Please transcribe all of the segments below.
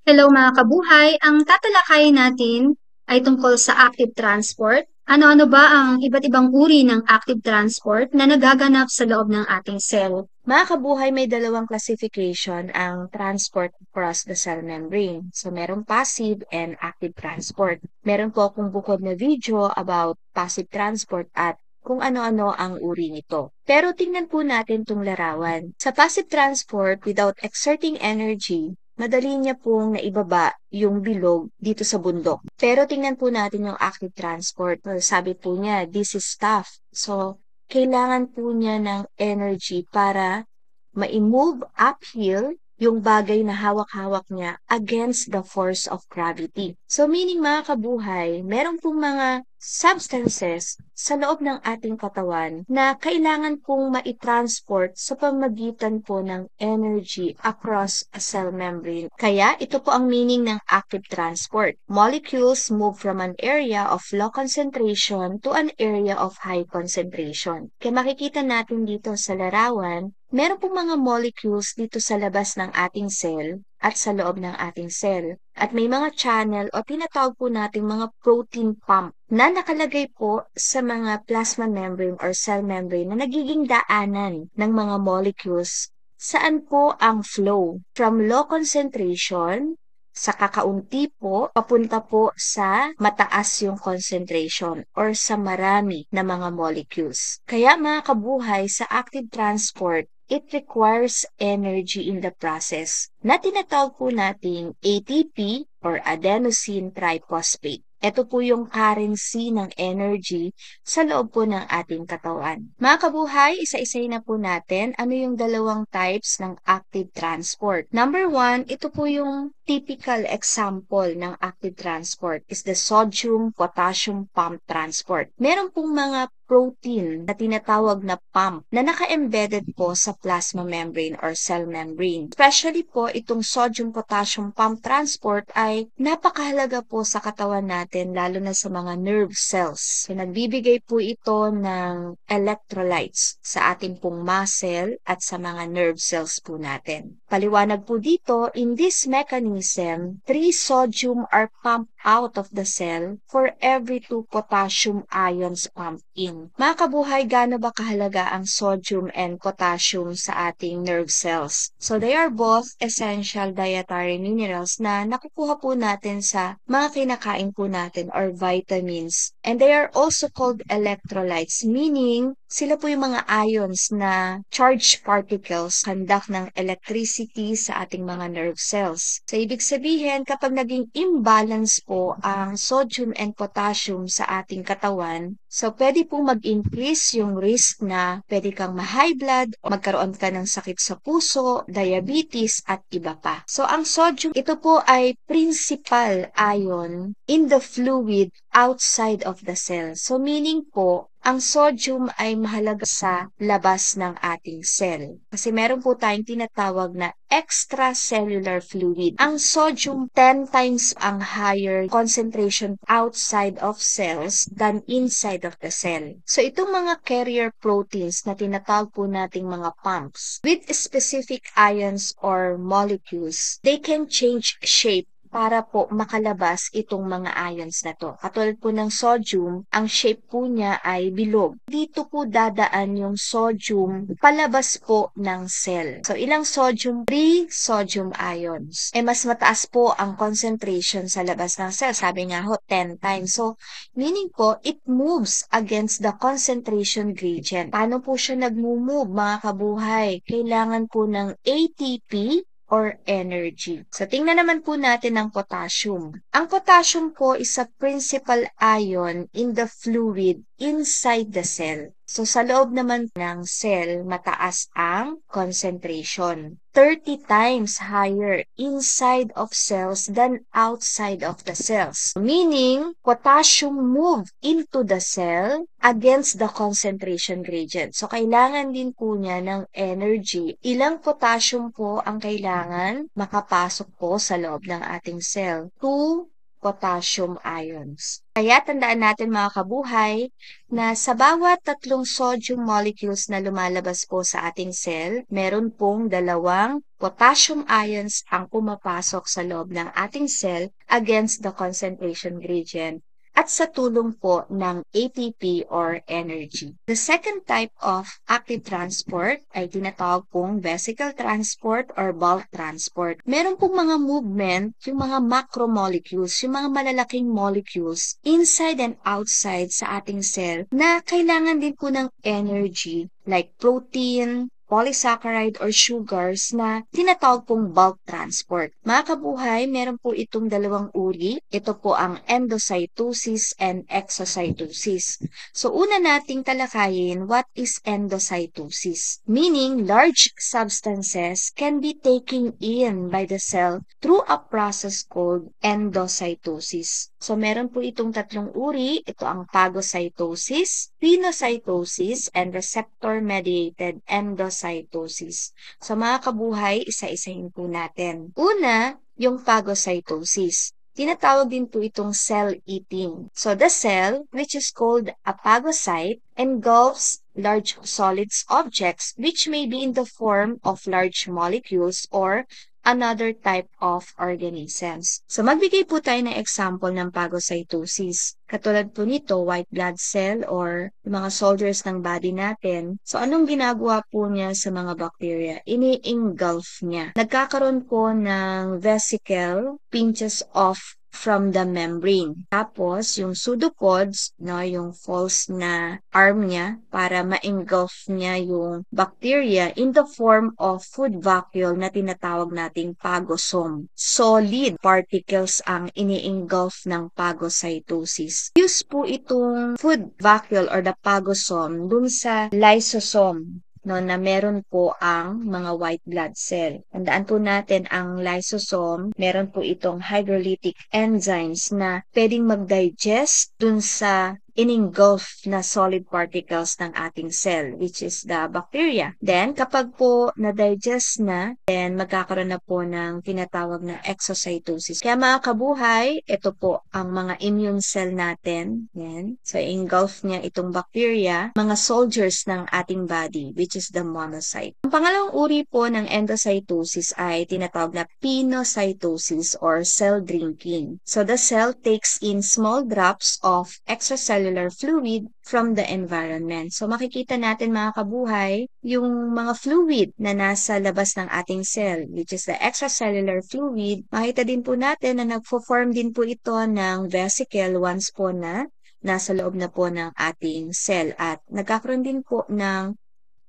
Hello mga kabuhay, ang tatalakayin natin ay tungkol sa active transport. Ano-ano ba ang iba't ibang uri ng active transport na nagaganap sa loob ng ating cell? Mga kabuhay, may dalawang classification ang transport across the cell membrane. So, merong passive and active transport. Meron po akong bukod na video about passive transport at kung ano-ano ang uri nito. Pero tingnan po natin itong larawan. Sa passive transport, without exerting energy, madali niya pong naibaba yung bilog dito sa bundok. Pero tingnan po natin yung active transport. Sabi po niya, this is tough. So, kailangan po niya ng energy para ma-move uphill yung bagay na hawak-hawak niya against the force of gravity. So meaning mga kabuhay, meron pong mga substances sa loob ng ating katawan na kailangan pong ma-transport sa pamamagitan po ng energy across a cell membrane. Kaya ito po ang meaning ng active transport. Molecules move from an area of low concentration to an area of high concentration. Kaya makikita natin dito sa larawan, meron pong mga molecules dito sa labas ng ating cell at sa loob ng ating cell. At may mga channel o tinatawag po nating mga protein pump na nakalagay po sa mga plasma membrane or cell membrane na nagiging daanan ng mga molecules saan po ang flow from low concentration sa kakaunti po, papunta po sa mataas yung concentration or sa marami na mga molecules. Kaya mga kabuhay, sa active transport, it requires energy in the process na tinatawag po nating ATP or adenosine triphosphate. Ito po yung currency ng energy sa loob po ng ating katawan. Mga kabuhay, isa-isay na po natin ano yung dalawang types ng active transport. Number one, ito po yung typical example ng active transport is the sodium-potassium pump transport. Meron pong mga protein na tinatawag na pump na naka-embedded po sa plasma membrane or cell membrane. Especially po itong sodium-potassium pump transport ay napakahalaga po sa katawan natin lalo na sa mga nerve cells. So, nagbibigay po ito ng electrolytes sa ating pong muscle at sa mga nerve cells po natin. Paliwanag po dito, in this mechanism, 3 sodium are pumped out of the cell for every 2 potassium ions pumped in. Mga kabuhay, gaano ba kahalaga ang sodium and potassium sa ating nerve cells? So they are both essential dietary minerals na nakukuha po natin sa mga kinakain po natin or vitamins. And they are also called electrolytes, meaning sila po yung mga ions na charged particles conduct ng electricity sa ating mga nerve cells. So, ibig sabihin, kapag naging imbalance po ang sodium and potassium sa ating katawan, so pwede po mag-increase yung risk na pwede kang ma-high blood, o magkaroon ka ng sakit sa puso, diabetes, at iba pa. So, ang sodium, ito po ay principal ion in the fluid outside of the cell. So, meaning po, ang sodium ay mahalaga sa labas ng ating cell. Kasi meron po tayong tinatawag na extracellular fluid. Ang sodium 10 times ang higher concentration outside of cells than inside of the cell. So itong mga carrier proteins na tinatawag po nating mga pumps, with specific ions or molecules, they can change shape para po makalabas itong mga ions na to. Katulad po ng sodium, ang shape po niya ay bilog. Dito po dadaan yung sodium palabas po ng cell. So, ilang sodium? 3 sodium ions. Mas mataas po ang concentration sa labas ng cell. Sabi nga ho, 10 times. So, meaning po, it moves against the concentration gradient. Paano po siya nag-move, mga kabuhay? Kailangan po ng ATP or energy. So, tingnan naman po natin ang potassium. Ang potassium po is a principal ion in the fluid inside the cell. So, sa loob naman ng cell, mataas ang concentration. 30 times higher inside of cells than outside of the cells. Meaning, potassium move into the cell against the concentration gradient. So, kailangan din po niya ng energy. Ilang potassium po ang kailangan makapasok po sa loob ng ating cell? 2 potassium ions. Kaya tandaan natin mga kabuhay na sa bawat tatlong sodium molecules na lumalabas po sa ating cell, meron pong dalawang potassium ions ang pumapasok sa loob ng ating cell against the concentration gradient at sa tulong po ng ATP or energy. The second type of active transport ay tinatawag pong vesicle transport or bulk transport. Meron pong mga movement, yung mga macromolecules, yung mga malalaking molecules inside and outside sa ating cell na kailangan din po ng energy like protein, polysaccharide or sugars na tinatawag pong bulk transport. Mga kabuhay, meron po itong dalawang uri. Ito po ang endocytosis and exocytosis. So una nating talakayin, what is endocytosis? Meaning, large substances can be taken in by the cell through a process called endocytosis. So meron po itong tatlong uri. Ito ang phagocytosis, pinocytosis, and receptor-mediated endocytosis. So mga kabuhay, isa-isahin po natin. Una, yung phagocytosis. Tinatawag din po itong cell eating. So the cell, which is called a phagocyte, engulfs large solids objects which may be in the form of large molecules or another type of organisms. So magbigay po tayo ng example ng phagocytosis. Katulad po nito, white blood cell or yung mga soldiers ng body natin. So anong ginagawa po niya sa mga bacteria? Ini-engulf niya. Nagkakaroon po ng vesicle, pinches off from the membrane. Tapos, yung pseudopods, no, yung false na arm niya para ma-engulf niya yung bacteria in the form of food vacuole na tinatawag nating phagosome. Solid particles ang ini-engulf ng phagocytosis. Use po itong food vacuole or the phagosome dun sa lysosome, no, na meron po ang mga white blood cell. Tandaan po natin ang lysosome, meron po itong hydrolytic enzymes na pwedeng mag-digest dun sa in-engulf na solid particles ng ating cell, which is the bacteria. Then, kapag po na-digest na, then magkakaroon na po ng tinatawag na exocytosis. Kaya mga kabuhay, ito po ang mga immune cell natin. Yan. So, engulf niya itong bacteria, mga soldiers ng ating body, which is the monocyte. Ang pangalawang uri po ng endocytosis ay tinatawag na pinocytosis or cell drinking. So, the cell takes in small drops of extracellular fluid from the environment. So, makikita natin mga kabuhay, yung mga fluid na nasa labas ng ating cell, which is the extracellular fluid, makita din po natin na nagpo-form din po ito ng vesicle once po na nasa loob na po ng ating cell at nagkakaroon din po ng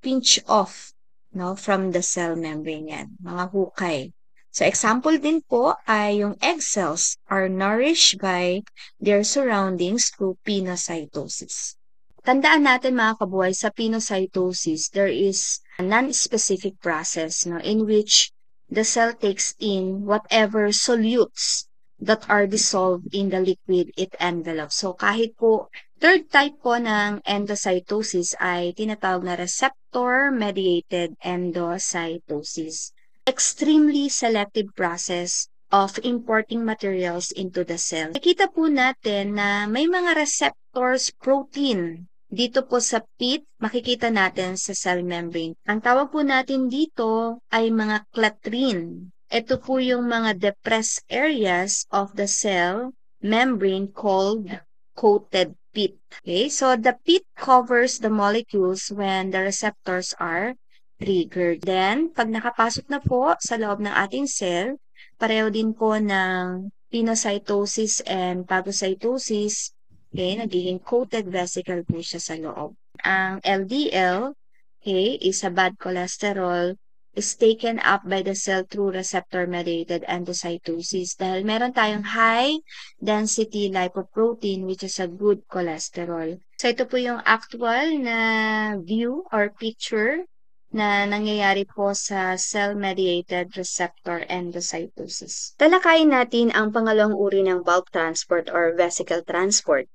pinch off, no, from the cell membrane yan, mga hukay. So, example din po ay yung egg cells are nourished by their surroundings through pinocytosis. Tandaan natin mga kabuhay, sa pinocytosis, there is a non-specific process, no, in which the cell takes in whatever solutes that are dissolved in the liquid it envelopes. So, kahit po, third type po ng endocytosis ay tinatawag na receptor-mediated endocytosis. Extremely selective process of importing materials into the cell. Nakita po natin na may mga receptors protein dito po sa pit, makikita natin sa cell membrane. Ang tawag po natin dito ay mga clathrin. Ito po yung mga depressed areas of the cell membrane called coated pit. Okay, so the pit covers the molecules when the receptors are triggered. Then, pag nakapasok na po sa loob ng ating cell, pareho din po ng pinocytosis and phagocytosis, okay, nagiging coated vesicle po siya sa loob. Ang LDL, okay, is a bad cholesterol, is taken up by the cell through receptor-mediated endocytosis dahil meron tayong high-density lipoprotein which is a good cholesterol. So, ito po yung actual na view or picture na nangyayari po sa cell-mediated receptor endocytosis. Talakayin natin ang pangalawang uri ng bulk transport or vesicle transport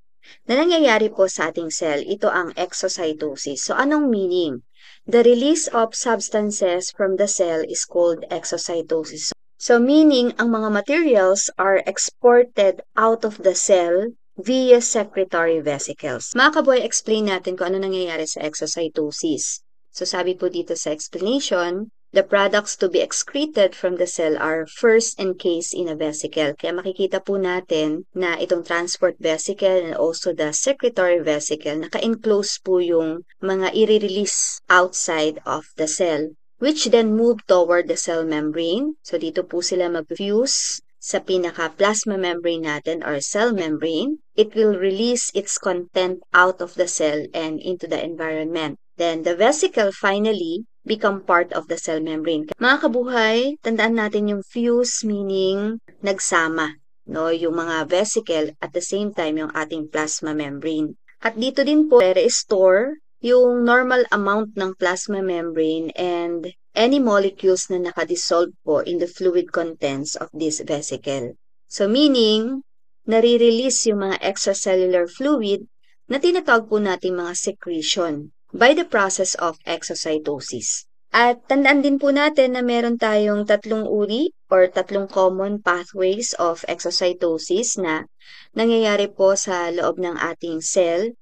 na nangyayari po sa ating cell. Ito ang exocytosis. So, anong meaning? The release of substances from the cell is called exocytosis. So meaning ang mga materials are exported out of the cell via secretory vesicles. Mga kaboy, explain natin kung ano nangyayari sa exocytosis. So sabi po dito sa explanation, the products to be excreted from the cell are first encased in a vesicle. Kaya makikita po natin na itong transport vesicle and also the secretory vesicle, naka-enclose po yung mga i-release outside of the cell, which then move toward the cell membrane. So dito po sila mag-fuse sa pinaka-plasma membrane natin or cell membrane. It will release its content out of the cell and into the environment. Then the vesicle finally become part of the cell membrane. Mga kabuhay, tandaan natin yung fuse meaning nagsama, no, yung mga vesicle at the same time yung ating plasma membrane. At dito din po re-store yung normal amount ng plasma membrane and any molecules na nakadissolve po in the fluid contents of this vesicle. So meaning, nare-release yung mga extracellular fluid na tinatawag po nating mga secretion by the process of exocytosis. At tandaan din po natin na meron tayong tatlong uri or tatlong common pathways of exocytosis na nangyayari po sa loob ng ating cell.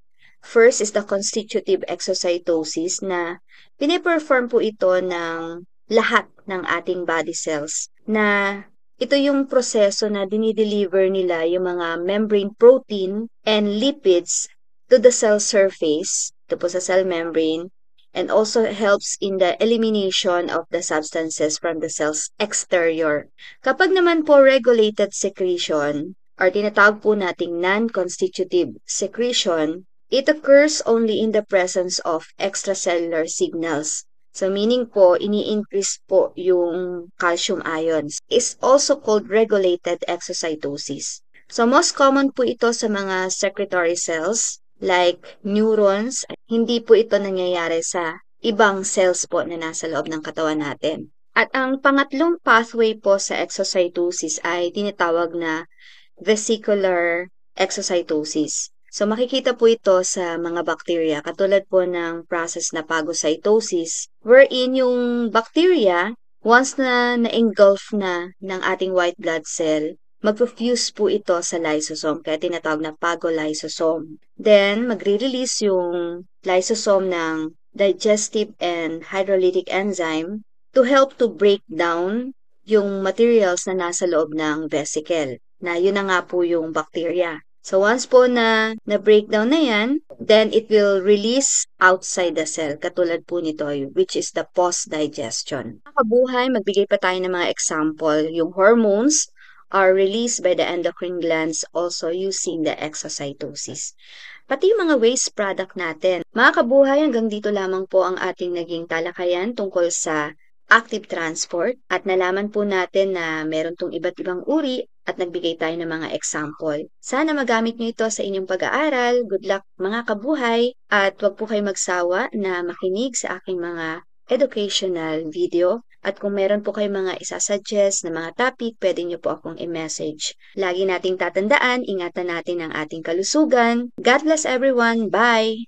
First is the constitutive exocytosis na piniperform po ito ng lahat ng ating body cells na ito yung proseso na dinideliver nila yung mga membrane protein and lipids to the cell surface, ito po sa cell membrane, and also helps in the elimination of the substances from the cell's exterior. Kapag naman po regulated secretion, or tinatawag po nating non-constitutive secretion, it occurs only in the presence of extracellular signals. So meaning po, ini-increase po yung calcium ions. Is also called regulated exocytosis. So most common po ito sa mga secretory cells like neurons. Hindi po ito nangyayari sa ibang cells po na nasa loob ng katawan natin. At ang pangatlong pathway po sa exocytosis ay tinatawag na vesicular exocytosis. So makikita po ito sa mga bacteria katulad po ng process na phagocytosis wherein yung bacteria once na na-engulf na ng ating white blood cell, mag-fuse po ito sa lysosome kaya tinatawag na phagolysosome. Then magre-release yung lysosome ng digestive and hydrolytic enzyme to help to break down yung materials na nasa loob ng vesicle na yun na nga po yung bacteria. So once po na na-breakdown na yan, then it will release outside the cell, katulad po nito, which is the post-digestion. Kabuhay, magbigay pa tayo ng mga example. Yung hormones are released by the endocrine glands also using the exocytosis. Pati yung mga waste product natin. Mga kabuhay, hanggang dito lamang po ang ating naging talakayan tungkol sa active transport at nalaman po natin na meron tong iba't ibang uri at nagbigay tayo ng mga example. Sana magamit nyo ito sa inyong pag-aaral. Good luck mga kabuhay at huwag po kayo magsawa na makinig sa aking mga educational video. At kung meron po kayong mga isasuggest na mga topic, pwede nyo po akong i-message. Lagi nating tatandaan, ingatan natin ang ating kalusugan. God bless everyone. Bye!